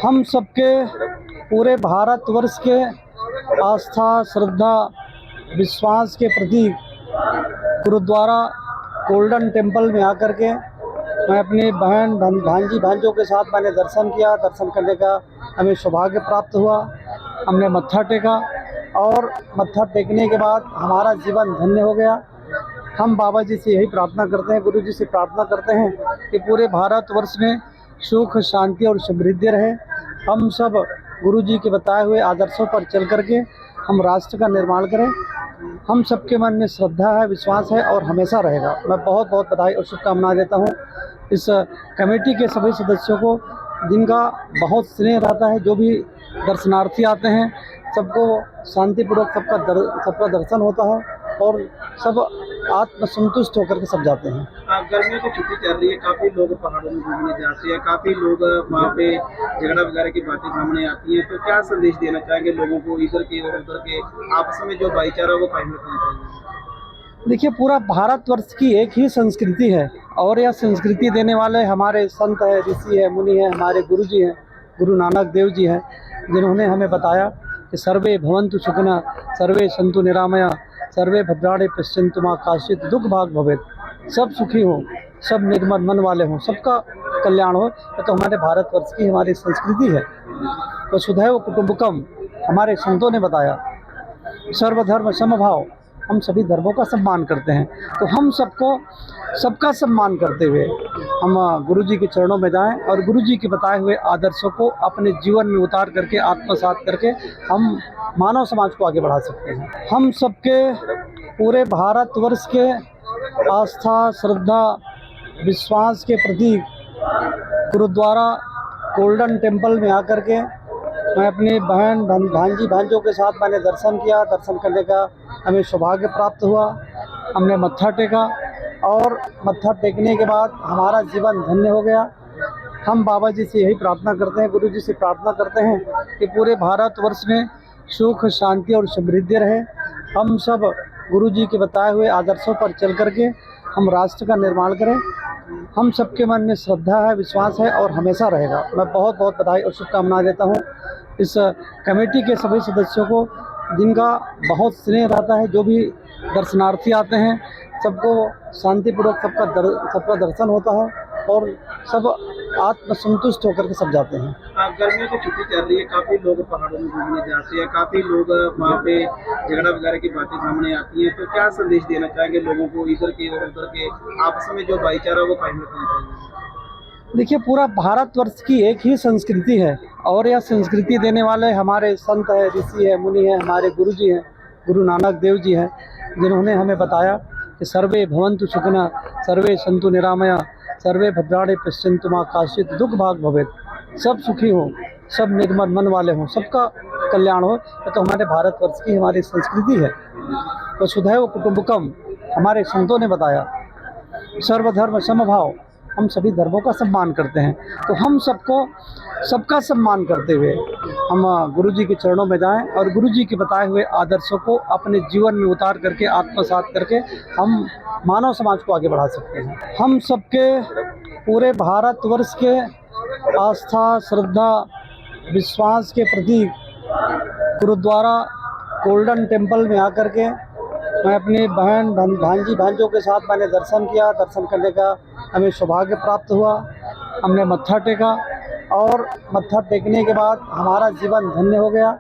हम सबके पूरे भारतवर्ष के आस्था, श्रद्धा, विश्वास के प्रतीक गुरुद्वारा गोल्डन टेम्पल में आकर के मैं अपनी बहन भांजी भांजों के साथ मैंने दर्शन किया। दर्शन करने का हमें सौभाग्य प्राप्त हुआ। हमने मत्था टेका और मत्था टेकने के बाद हमारा जीवन धन्य हो गया। हम बाबा जी से यही प्रार्थना करते हैं, गुरु जी से प्रार्थना करते हैं कि पूरे भारतवर्ष में सुख, शांति और समृद्धि रहे। हम सब गुरु जी के बताए हुए आदर्शों पर चल करके हम राष्ट्र का निर्माण करें। हम सबके मन में श्रद्धा है, विश्वास है और हमेशा रहेगा। मैं बहुत बहुत बधाई और शुभकामनाएं देता हूँ इस कमेटी के सभी सदस्यों को, जिनका बहुत स्नेह रहता है। जो भी दर्शनार्थी आते हैं सबको शांतिपूर्वक सबका दर्शन होता है और सब आत्मसंतुष्ट होकर के सब जाते हैं। गर्मियों की छुट्टी चल रही है, काफ़ी लोग पहाड़ों में घूमने जाते हैं, काफ़ी लोग वहाँ पे झगड़ा वगैरह की बातें सामने आती हैं, तो क्या संदेश देना चाहेंगे लोगों को, इधर के और उधर के आपस में जो भाईचारा वो कायम रखना चाहिए? देखिए, पूरा भारतवर्ष की एक ही संस्कृति है और यह संस्कृति देने वाले हमारे संत है, ऋषि है, मुनि है, हमारे गुरु जी हैं, गुरु नानक देव जी हैं, जिन्होंने हमें बताया कि सर्वे भवन्तु सुखिनः, सर्वे सन्तु निरामया, सर्वे भद्राणि पश्यन्तु मा काचित् दुःख भाग् भवेत्। सब सुखी हों, सब निर्मल मन वाले हों, सबका कल्याण हो। तो हमारे भारतवर्ष की हमारी संस्कृति है। वसुधैव कुटुम्बकम हमारे संतों ने बताया। सर्वधर्म समभाव, हम सभी धर्मों का सम्मान करते हैं। तो हम सबका सम्मान करते हुए हम गुरु जी के चरणों में जाएं और गुरु जी के बताए हुए आदर्शों को अपने जीवन में उतार करके, आत्मसात करके हम मानव समाज को आगे बढ़ा सकते हैं। हम सबके पूरे भारतवर्ष के आस्था, श्रद्धा, विश्वास के प्रतीक गुरुद्वारा गोल्डन टेम्पल में आकर के मैं अपनी बहन भांजी भांजों के साथ मैंने दर्शन किया। दर्शन करने का हमें सौभाग्य प्राप्त हुआ। हमने मत्था टेका और मत्था टेकने के बाद हमारा जीवन धन्य हो गया। हम बाबा जी से यही प्रार्थना करते हैं, गुरु जी से प्रार्थना करते हैं कि पूरे भारतवर्ष में सुख, शांति और समृद्धि रहे। हम सब गुरु जी के बताए हुए आदर्शों पर चल करके हम राष्ट्र का निर्माण करें। हम सबके मन में श्रद्धा है, विश्वास है और हमेशा रहेगा। मैं बहुत बहुत बधाई और शुभकामनाएं देता हूँ इस कमेटी के सभी सदस्यों को, जिनका बहुत स्नेह रहता है। जो भी दर्शनार्थी आते हैं सबको शांतिपूर्वक सबका दर्शन होता है और सब आत्मसंतुष्ट होकर के सब जाते हैं। गर्मियों की छुट्टी चल रही है, काफ़ी लोग पहाड़ों में घूमने जाते हैं, काफ़ी लोग वहाँ पे झगड़ा वगैरह की बातें सामने आती हैं, तो क्या संदेश देना चाहेंगे लोगों को, इधर के और उधर के आपस में जो भाईचारा वो कायम रखना चाहिए? देखिए, पूरा भारतवर्ष की एक ही संस्कृति है और यह संस्कृति देने वाले हमारे संत है, ऋषि है, मुनि है, हमारे गुरु जी हैं, गुरु नानक देव जी हैं, जिन्होंने हमें बताया कि सर्वे भवन्तु सुखिनः, सर्वे सन्तु निरामया, सर्वे भद्राणि पश्यन्तु मा काचित् दुःख भाग् भवेत्। सब सुखी हों, सब निर्मल मन वाले हों, सबका कल्याण हो। तो हमारे भारतवर्ष की हमारी संस्कृति है। वसुधैव कुटुम्बकम हमारे संतों ने बताया। सर्वधर्म समभाव, हम सभी धर्मों का सम्मान करते हैं। तो हम सबका सम्मान करते हुए हम गुरु जी के चरणों में जाएं और गुरु जी के बताए हुए आदर्शों को अपने जीवन में उतार करके, आत्मसात करके हम मानव समाज को आगे बढ़ा सकते हैं। हम सबके पूरे भारतवर्ष के आस्था, श्रद्धा, विश्वास के प्रतीक गुरुद्वारा गोल्डन टेम्पल में आकर के मैं अपनी बहन भांजी भांजों के साथ मैंने दर्शन किया। दर्शन करने का हमें सौभाग्य प्राप्त हुआ। हमने मत्था टेका और मत्था टेकने के बाद हमारा जीवन धन्य हो गया।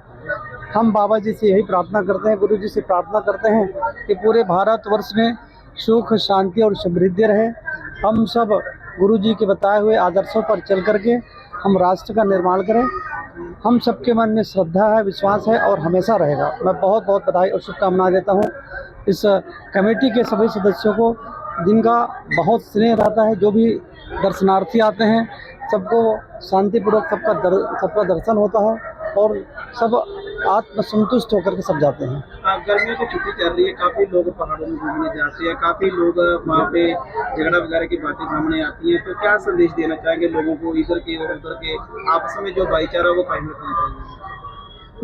हम बाबा जी से यही प्रार्थना करते हैं, गुरु जी से प्रार्थना करते हैं कि पूरे भारतवर्ष में सुख, शांति और समृद्धि रहे। हम सब गुरु जी के बताए हुए आदर्शों पर चल करके हम राष्ट्र का निर्माण करें। हम सबके मन में श्रद्धा है, विश्वास है और हमेशा रहेगा। मैं बहुत बहुत बधाई और शुभकामनाएं देता हूँ इस कमेटी के सभी सदस्यों को, जिनका बहुत स्नेह रहता है। जो भी दर्शनार्थी आते हैं सबको शांतिपूर्वक सबका दर्शन होता है और सब आत्मसंतुष्ट होकर के सब जाते हैं। गर्मियों की छुट्टी चल रही है, काफ़ी लोग पहाड़ों में घूमने जाते हैं, काफ़ी लोग वहाँ पे झगड़ा वगैरह की बातें सामने आती हैं, तो क्या संदेश देना चाहेंगे लोगों को, इधर के और उधर के आपस में जो भाईचारा वो कायम रखना चाहिए?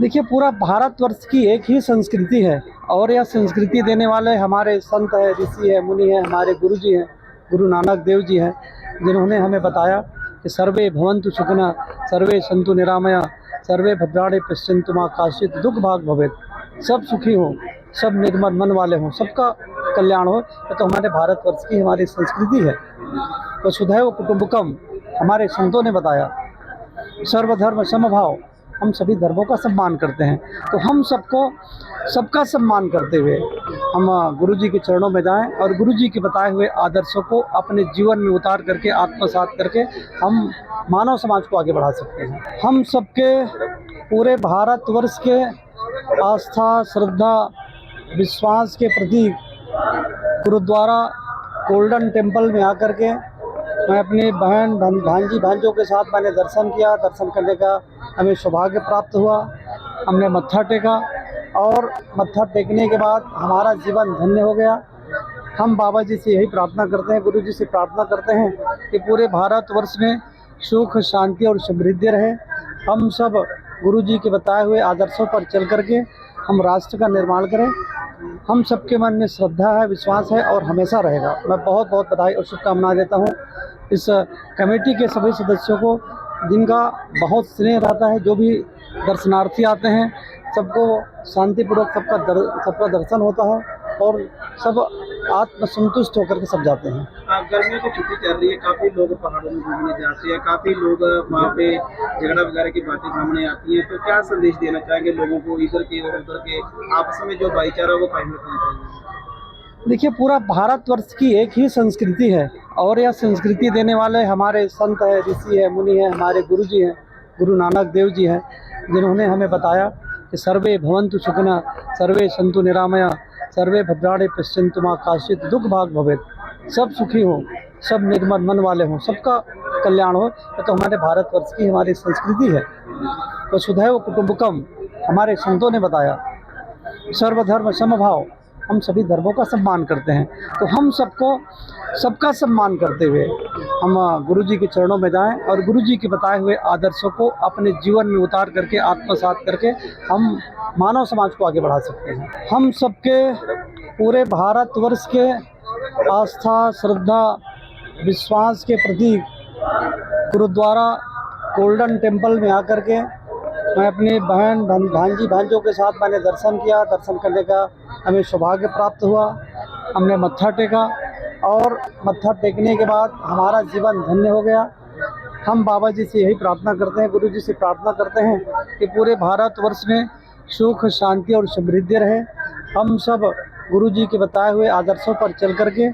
देखिए, पूरा भारतवर्ष की एक ही संस्कृति है और यह संस्कृति देने वाले हमारे संत है, ऋषि है, मुनि है, हमारे गुरु जी हैं, गुरु नानक देव जी हैं, जिन्होंने हमें बताया कि सर्वे भवन्तु सुखिनः, सर्वे सन्तु निरामया, सर्वे भद्राणि पश्यन्तु मा कश्चित् दुःख भाग भवेत्। सब सुखी हो, सब निर्मल मन वाले हों, सबका कल्याण हो। ये तो हमारे भारतवर्ष की हमारी संस्कृति है। वसुधैव कुटुम्बकम हमारे संतों ने बताया। सर्वधर्म समभाव, हम सभी धर्मों का सम्मान करते हैं। तो हम सबको सबका सम्मान करते हुए हम गुरु जी के चरणों में जाएं और गुरु जी के बताए हुए आदर्शों को अपने जीवन में उतार करके आत्मसात करके हम मानव समाज को आगे बढ़ा सकते हैं। हम सबके पूरे भारतवर्ष के आस्था, श्रद्धा, विश्वास के प्रतीक गुरुद्वारा गोल्डन टेम्पल में आकर के मैं अपनी बहन भांजी भांजों के साथ मैंने दर्शन किया। दर्शन करने का हमें सौभाग्य प्राप्त हुआ। हमने मत्था टेका और मत्था टेकने के बाद हमारा जीवन धन्य हो गया। हम बाबा जी से यही प्रार्थना करते हैं, गुरु जी से प्रार्थना करते हैं कि पूरे भारतवर्ष में सुख, शांति और समृद्धि रहे। हम सब गुरु जी के बताए हुए आदर्शों पर चल करके हम राष्ट्र का निर्माण करें। हम सबके मन में श्रद्धा है, विश्वास है और हमेशा रहेगा। मैं बहुत बहुत बधाई और शुभकामनाएं देता हूँ इस कमेटी के सभी सदस्यों को, जिनका बहुत स्नेह रहता है। जो भी दर्शनार्थी आते हैं सबको शांतिपूर्वक सबका दर्शन होता है और सब आत्मसंतुष्ट होकर के सब जाते हैं। गर्मियों की छुट्टी चल रही है, काफी लोग पहाड़ों में घूमने जाते हैं, काफी लोग वहाँ पे झगड़ा वगैरह की बातें सामने आती हैं। तो क्या संदेश देना चाहेंगे लोगों को, इधर के और उधर के आपस में जो भाईचारा वो कायम रखना चाहिए? देखिए, पूरा भारतवर्ष की एक ही संस्कृति है और यह संस्कृति देने वाले हमारे संत है, ऋषि है, मुनि है, हमारे गुरु जी हैं, गुरु नानक देव जी हैं, जिन्होंने हमें बताया कि सर्वे भवन्तु सुखिनः, सर्वे सन्तु निरामया, सर्वे भद्राणि पश्यन्तु मा कश्चित् दुःख भाग भवेत्। सब सुखी हो, सब निर्मल मन वाले हों, सबका कल्याण हो। ये तो हमारे भारतवर्ष की हमारी संस्कृति है। वसुधैव कुटुम्बकम हमारे संतों ने बताया। सर्वधर्म समभाव, हम सभी धर्मों का सम्मान करते हैं। तो हम सबको सबका सम्मान करते हुए हम गुरु जी के चरणों में जाएं और गुरु जी के बताए हुए आदर्शों को अपने जीवन में उतार करके आत्मसात करके हम मानव समाज को आगे बढ़ा सकते हैं। हम सबके पूरे भारतवर्ष के आस्था, श्रद्धा, विश्वास के प्रतीक गुरुद्वारा गोल्डन टेम्पल में आकर के मैं अपनी बहन भांजी भांजों के साथ मैंने दर्शन किया। दर्शन करने का हमें सौभाग्य प्राप्त हुआ। हमने मत्था टेका और मत्था टेकने के बाद हमारा जीवन धन्य हो गया। हम बाबा जी से यही प्रार्थना करते हैं, गुरु जी से प्रार्थना करते हैं कि पूरे भारतवर्ष में सुख, शांति और समृद्धि रहे। हम सब गुरु जी के बताए हुए आदर्शों पर चल करके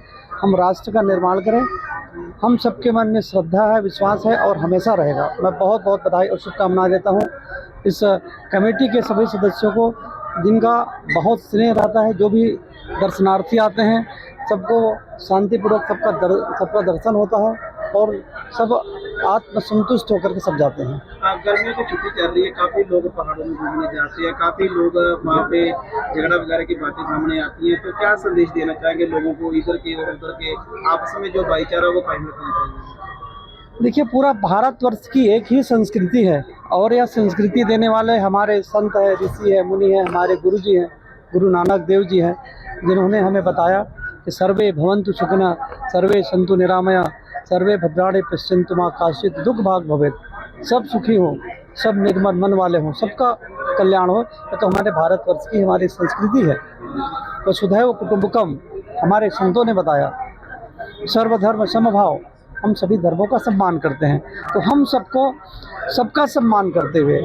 हम राष्ट्र का निर्माण करें। हम सबके मन में श्रद्धा है, विश्वास है और हमेशा रहेगा। मैं बहुत बहुत बधाई और शुभकामनाएं देता हूँ इस कमेटी के सभी सदस्यों को, जिनका बहुत स्नेह रहता है। जो भी दर्शनार्थी आते हैं सबको शांतिपूर्वक सबका दर्शन होता है और सब आत्मसंतुष्ट होकर के सब जाते हैं। गर्मियों की छुट्टी चल रही है, काफी लोग पहाड़ों में घूमने जाते हैं, काफी लोग वहाँ पे झगड़ा वगैरह की बातें सामने आती हैं। तो क्या संदेश देना चाहेंगे लोगों को, इधर के और उधर के आपस में जो भाईचारा वो कायम रखना चाहिए? देखिए, पूरा भारतवर्ष की एक ही संस्कृति है और यह संस्कृति देने वाले हमारे संत है, ऋषि है, मुनि है, हमारे गुरु जी हैं, गुरु नानक देव जी हैं, जिन्होंने हमें बताया कि सर्वे भवन्तु सुखिनः, सर्वे सन्तु निरामया, सर्वे भद्राणि पश्यन्तु मा कश्चित् दुःख भाग भवेत्। सब सुखी हो, सब निर्मल मन वाले हों, सबका कल्याण हो। ये तो हमारे भारतवर्ष की हमारी संस्कृति है। वसुधैव कुटुम्बकम हमारे संतों ने बताया। सर्वधर्म समभाव, हम सभी धर्मों का सम्मान करते हैं। तो हम सबको सबका सम्मान करते हुए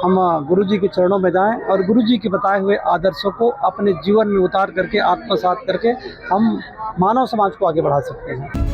हम गुरु जी के चरणों में जाएं और गुरु जी के बताए हुए आदर्शों को अपने जीवन में उतार करके आत्मसात करके हम मानव समाज को आगे बढ़ा सकते हैं।